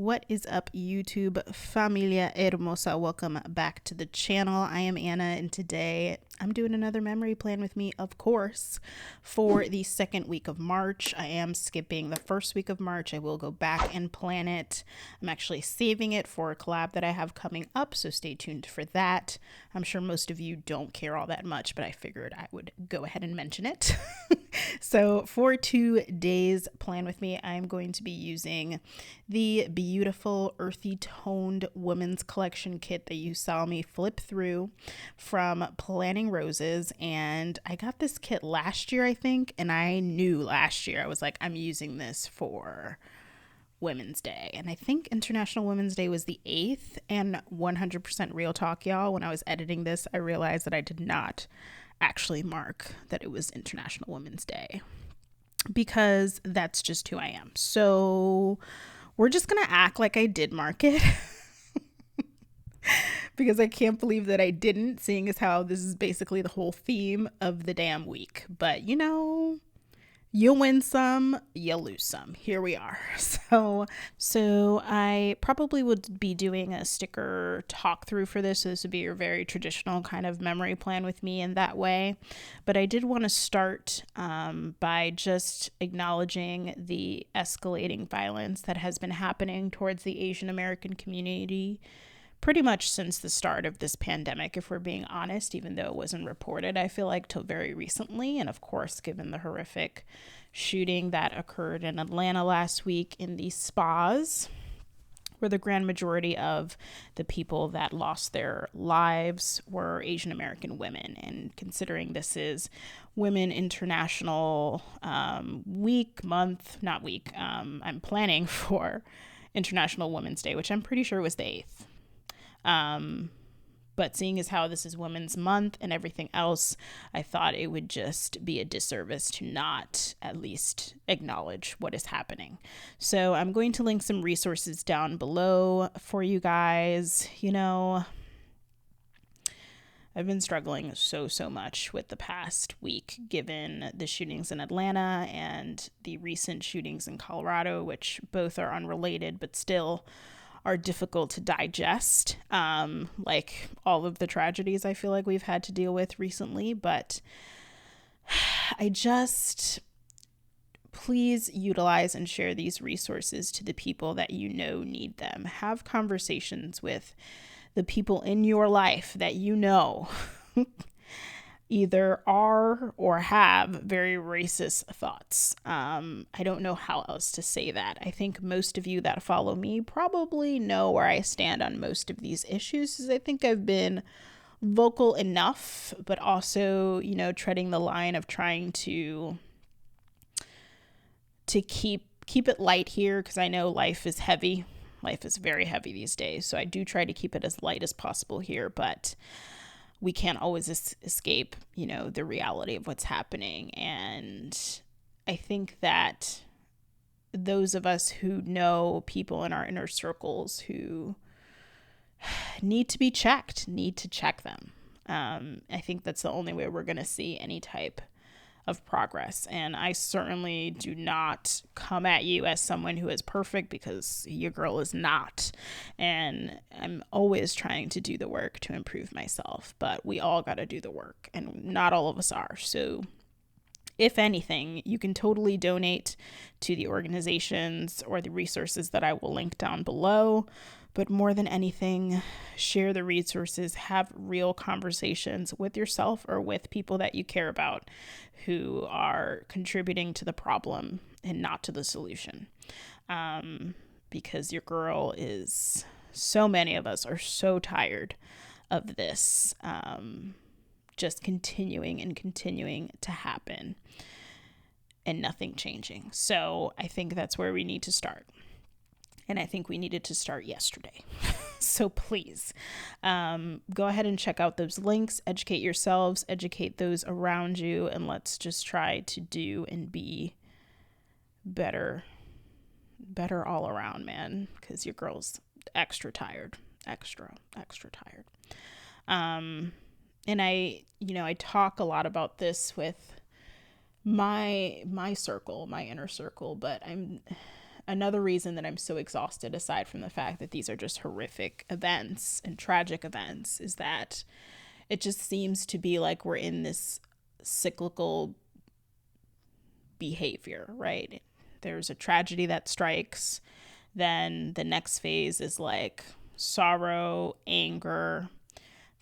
What is up, YouTube familia hermosa? Welcome back to the channel. I am Anna, and today I'm doing another memory plan with me, of course, for the second week of March. I am skipping the first week of March. I will go back and plan it. I'm actually saving it for a collab that I have coming up, so stay tuned for that. I'm sure most of you don't care all that much, but I figured I would go ahead and mention it. So for today's plan with me, I'm going to be using the beautiful earthy toned women's collection kit that you saw me flip through from Planning Roses. And I got this kit last year, I think, and I knew last year, I was like, I'm using this for Women's Day. And I think International Women's Day was the 8th. And 100% real talk, y'all, when I was editing this, I realized that I did not actually mark that it was International Women's Day, because that's just who I am. So we're just gonna act like I did mark it because I can't believe that I didn't, seeing as how this is basically the whole theme of the damn week. But you know, you win some, you lose some. Here we are. So I probably would be doing a sticker talk through for this. So this would be your very traditional kind of memory plan with me in that way. But I did want to start by just acknowledging the escalating violence that has been happening towards the Asian American community pretty much since the start of this pandemic, if we're being honest, even though it wasn't reported, I feel like, till very recently. And of course, given the horrific shooting that occurred in Atlanta last week in the spas, where the grand majority of the people that lost their lives were Asian American women. And considering this is Women International I'm planning for International Women's Day, which I'm pretty sure was the 8th. But seeing as how this is Women's Month and everything else, I thought it would just be a disservice to not at least acknowledge what is happening. So I'm going to link some resources down below for you guys. You know, I've been struggling so much with the past week, given the shootings in Atlanta and the recent shootings in Colorado, which both are unrelated, but still are difficult to digest, like all of the tragedies I feel like we've had to deal with recently. But please utilize and share these resources to the people that you know need them. Have conversations with the people in your life that you know either are or have very racist thoughts. I don't know how else to say that. I think most of you that follow me probably know where I stand on most of these issues, because I think I've been vocal enough, but also, you know, treading the line of trying to keep it light here, because I know life is heavy. Life is very heavy these days. So I do try to keep it as light as possible here, but we can't always escape, you know, the reality of what's happening. And I think that those of us who know people in our inner circles who need to be checked, need to check them. I think that's the only way we're going to see any type of progress. And I certainly do not come at you as someone who is perfect, because your girl is not. And I'm always trying to do the work to improve myself, but we all got to do the work, and not all of us are. So if anything, you can totally donate to the organizations or the resources that I will link down below. But more than anything, share the resources, have real conversations with yourself or with people that you care about who are contributing to the problem and not to the solution. Because your girl is, so many of us are so tired of this just continuing to happen and nothing changing. So I think that's where we need to start. And I think we needed to start yesterday. So please go ahead and check out those links, educate yourselves, educate those around you, and let's just try to do and be better all around, man, because your girl's extra tired, extra tired. And I talk a lot about this with my circle, my inner circle, but another reason that I'm so exhausted, aside from the fact that these are just horrific events and tragic events, is that it just seems to be like we're in this cyclical behavior, right? There's a tragedy that strikes, then the next phase is like sorrow, anger.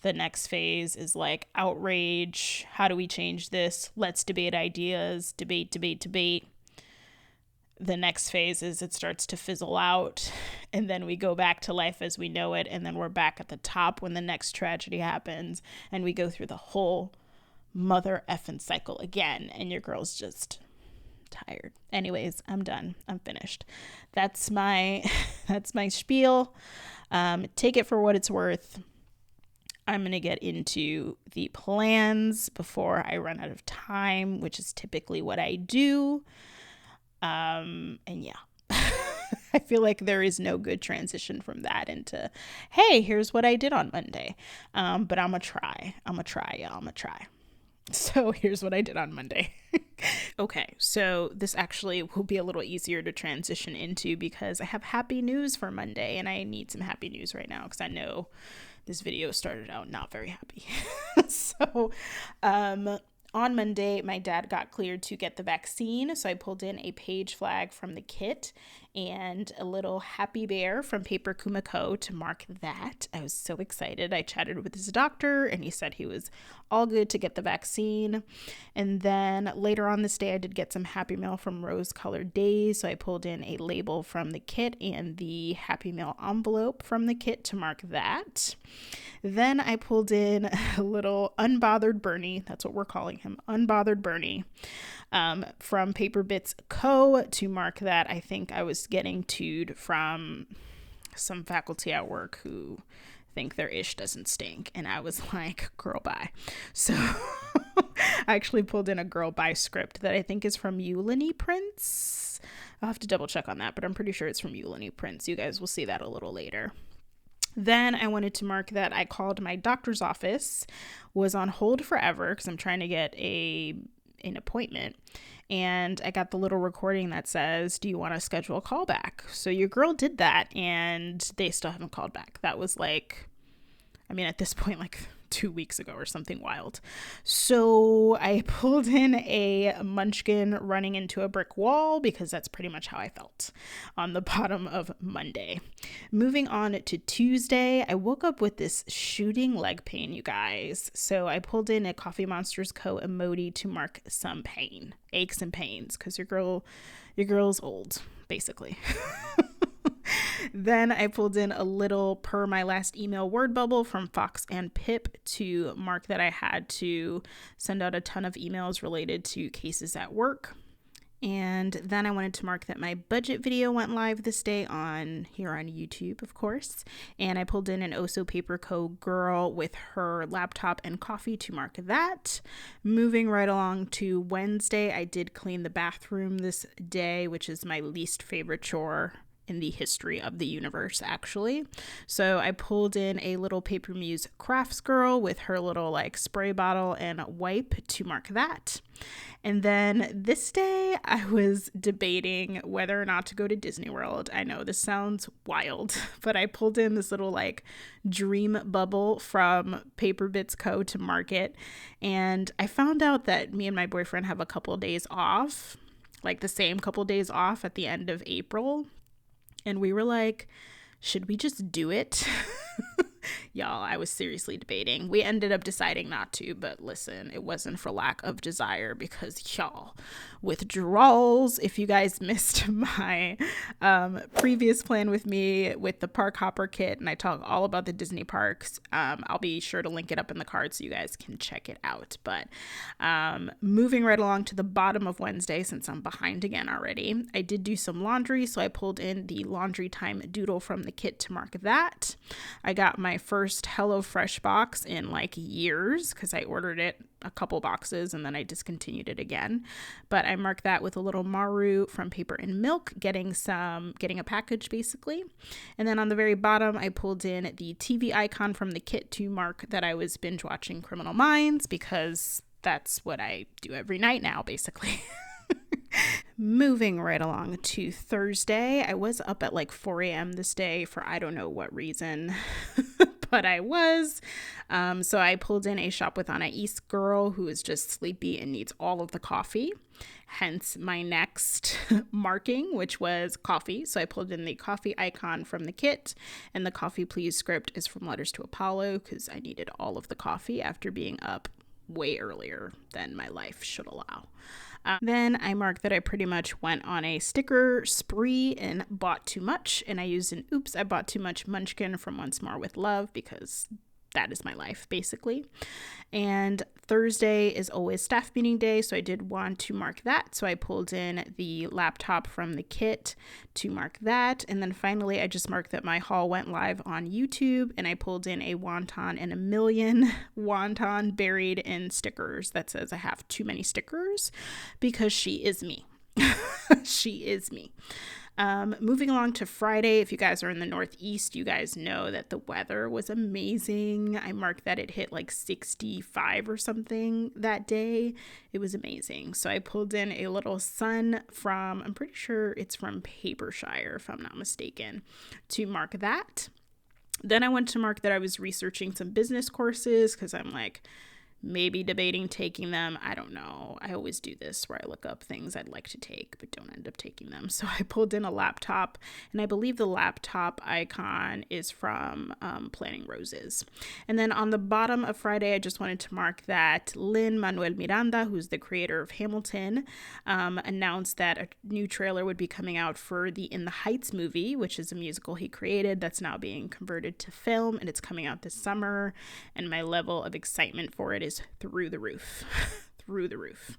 The next phase is like outrage. How do we change this? Let's debate ideas, debate, debate, debate. The next phase is it starts to fizzle out, and then we go back to life as we know it, and then we're back at the top when the next tragedy happens, and we go through the whole mother effing cycle again, and your girl's just tired. Anyways, I'm done. I'm finished. That's my spiel. Take it for what it's worth. I'm going to get into the plans before I run out of time, which is typically what I do. And yeah, I feel like there is no good transition from that into, hey, here's what I did on Monday. But I'm gonna try, y'all. So here's what I did on Monday. Okay, so this actually will be a little easier to transition into because I have happy news for Monday, and I need some happy news right now because I know this video started out not very happy. So, on Monday, my dad got cleared to get the vaccine, so I pulled in a page flag from the kit and a little happy bear from Paper Kumiko to mark that. I was so excited. I chatted with his doctor, and he said he was all good to get the vaccine. And then later on this day, I did get some Happy Mail from Rose Colored Days, so I pulled in a label from the kit and the Happy Mail envelope from the kit to mark that. Then I pulled in a little Unbothered Bernie, that's what we're calling him, Unbothered Bernie, from Paper Bits Co. to mark that. I think I was getting toed from some faculty at work who think their ish doesn't stink, and I was like, girl, bye. So I actually pulled in a girl bye script that I think is from Eulany Prince. I'll have to double check on that, but I'm pretty sure it's from Eulany Prince. You guys will see that a little later. Then I wanted to mark that I called my doctor's office, was on hold forever because I'm trying to get an appointment. And I got the little recording that says, do you want to schedule a call back? So your girl did that, and they still haven't called back. That was like, I mean, at this point, like 2 weeks ago or something wild. So I pulled in a munchkin running into a brick wall because that's pretty much how I felt on the bottom of Monday. Moving on to Tuesday, I woke up with this shooting leg pain, you guys. So I pulled in a Coffee Monsters Co. emoji to mark some pain, aches and pains, because your girl's old, basically. Then I pulled in a little per my last email word bubble from Fox and Pip to mark that I had to send out a ton of emails related to cases at work. And then I wanted to mark that my budget video went live this day here on YouTube, of course. And I pulled in an Oso Paper Co. girl with her laptop and coffee to mark that. Moving right along to Wednesday, I did clean the bathroom this day, which is my least favorite chore in the history of the universe, actually. So I pulled in a little Paper Muse crafts girl with her little like spray bottle and wipe to mark that. And then this day I was debating whether or not to go to Disney World. I know this sounds wild, but I pulled in this little like dream bubble from Paper Bits Co. to mark it. And I found out that me and my boyfriend have a couple of days off, like the same couple of days off at the end of April. And we were like, should we just do it? Y'all, I was seriously debating. We ended up deciding not to, but listen, it wasn't for lack of desire because y'all, withdrawals, if you guys missed my previous plan with me with the Park Hopper kit, and I talk all about the Disney parks, I'll be sure to link it up in the card so you guys can check it out. But moving right along to the bottom of Wednesday, since I'm behind again already, I did do some laundry, so I pulled in the laundry time doodle from the kit to mark that. I got my first HelloFresh box in like years because I ordered it a couple boxes and then I discontinued it again. But I marked that with a little Maru from Paper and Milk, getting a package basically. And then on the very bottom, I pulled in the TV icon from the kit to mark that I was binge watching Criminal Minds because that's what I do every night now, basically. Moving right along to Thursday, I was up at like 4 a.m. this day for I don't know what reason, but I was. So I pulled in a Shop with Anna East girl who is just sleepy and needs all of the coffee. Hence my next marking, which was coffee. So I pulled in the coffee icon from the kit, and the coffee please script is from Letters to Apollo because I needed all of the coffee after being up way earlier than my life should allow. Then I marked that I pretty much went on a sticker spree and bought too much. And I used an oops, I bought too much munchkin from Once More with Love because that is my life, basically. And Thursday is always staff meeting day, so I did want to mark that. So I pulled in the laptop from the kit to mark that. And then finally, I just marked that my haul went live on YouTube, and I pulled in a wonton and a million wonton buried in stickers that says I have too many stickers because she is me. She is me. Moving along to Friday, if you guys are in the Northeast, you guys know that the weather was amazing. I marked that it hit like 65 or something that day. It was amazing. So I pulled in a little sun from, I'm pretty sure it's from Papershire, if I'm not mistaken, to mark that. Then I went to mark that I was researching some business courses because I'm like, maybe debating taking them. I don't know. I always do this where I look up things I'd like to take but don't end up taking them. So I pulled in a laptop, and I believe the laptop icon is from Planning Roses. And then on the bottom of Friday, I just wanted to mark that Lin-Manuel Miranda, who's the creator of Hamilton, announced that a new trailer would be coming out for the In the Heights movie, which is a musical he created that's now being converted to film, and it's coming out this summer. And my level of excitement for it is through the roof. Through the roof.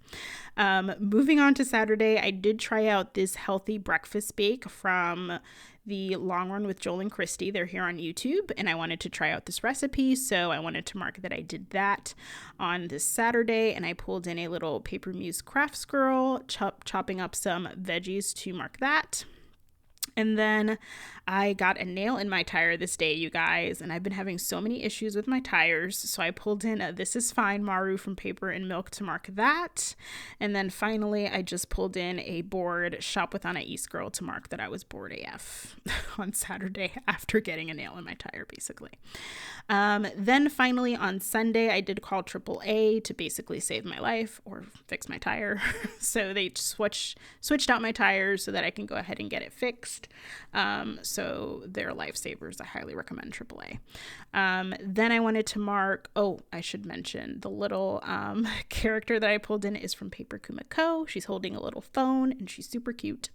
Moving on to Saturday, I did try out this healthy breakfast bake from the Long Run with Joel and Christy. They're here on YouTube, and I wanted to try out this recipe, so I wanted to mark that I did that on this Saturday, and I pulled in a little Paper Muse Crafts Girl, chopping up some veggies to mark that. And then I got a nail in my tire this day, you guys, and I've been having so many issues with my tires. So I pulled in a This Is Fine Maru from Paper and Milk to mark that. And then finally, I just pulled in a bored Shop with Anna East girl to mark that I was bored AF on Saturday after getting a nail in my tire, basically. Then finally on Sunday, I did call AAA to basically save my life or fix my tire. So they switched out my tires so that I can go ahead and get it fixed. So they're lifesavers. I highly recommend AAA. Then I wanted to mark, I should mention the little character that I pulled in is from Paper Kumiko. She's holding a little phone and she's super cute.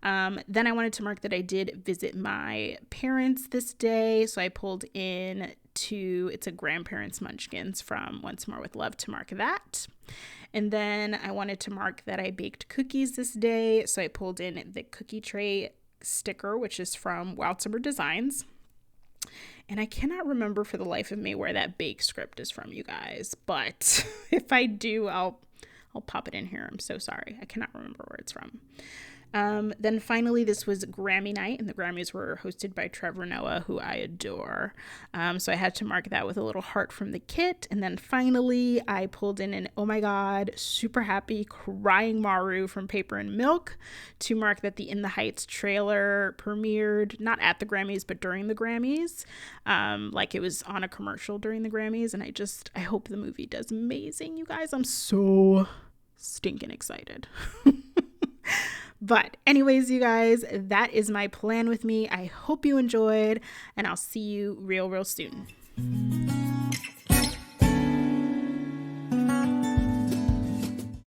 Then I wanted to mark that I did visit my parents this day. So I pulled in it's a grandparents munchkins from Once More with Love to mark that. And then I wanted to mark that I baked cookies this day. So I pulled in the cookie tray sticker, which is from Wild Summer Designs. And I cannot remember for the life of me where that bake script is from, you guys. But if I do, I'll pop it in here. I'm so sorry. I cannot remember where it's from. Then finally, this was Grammy night, and the Grammys were hosted by Trevor Noah, who I adore. So I had to mark that with a little heart from the kit. And then finally, I pulled in an oh my god, super happy, crying Maru from Paper and Milk to mark that the In the Heights trailer premiered, not at the Grammys, but during the Grammys. Like it was on a commercial during the Grammys. And I hope the movie does amazing, you guys. I'm so stinking excited. But anyways, you guys, that is my plan with me. I hope you enjoyed, and I'll see you real soon.